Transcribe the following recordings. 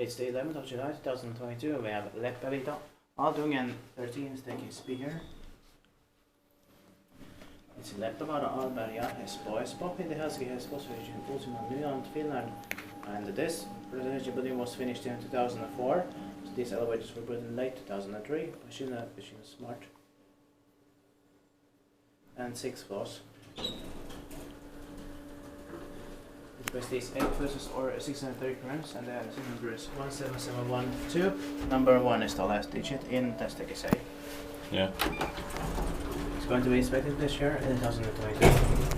It's the 11th of July 2022. We have Leppäviita, Altungen 13 taking speaker. It's Leppävaara, Alberg, Espoo in the Espoo region, Finland, Finland. And this residential building was finished in 2004. So these elevators were built in late 2003 by Schindler, Smart. And 6 floors. With these 8 floors or 630 grams, and the serial number is 17712. Number 1 is the last digit in the sticky say. Yeah. It's going to be inspected this year in 2022.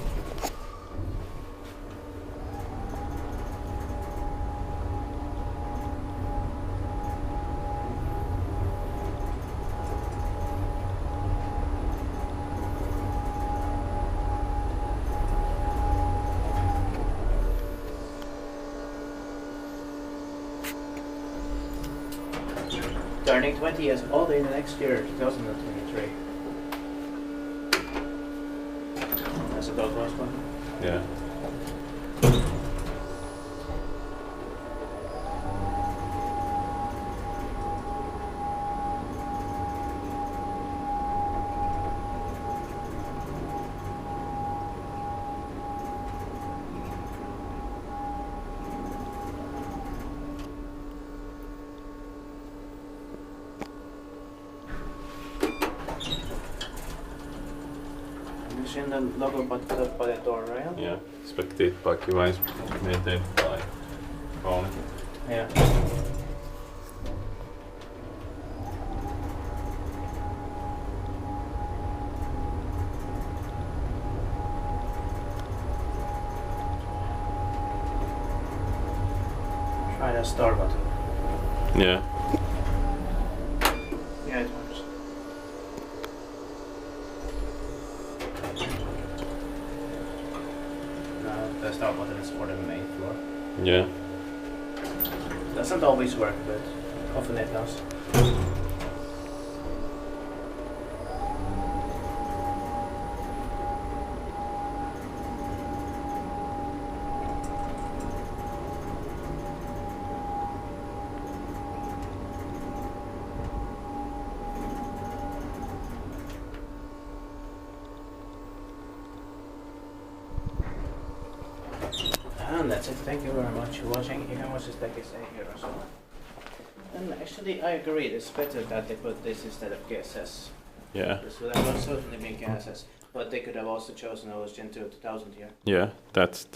Turning 20 years old in the next year, 2023. That's a dog last one. Yeah. In the logo by the door rail. Yeah. Spektiittipakki maintained by Roni. Yeah. Try the start button. Yeah. Yeah, it works. The start button is for the main floor. Yeah. Doesn't always work, but often it does. And that's it. Thank you very much for watching. You can watch this like I say here as well. And actually, I agree. It's better that they put this instead of GSS. Yeah. This would have certainly been GSS, but they could have also chosen OS Gen 2 2000 here. Yeah. That's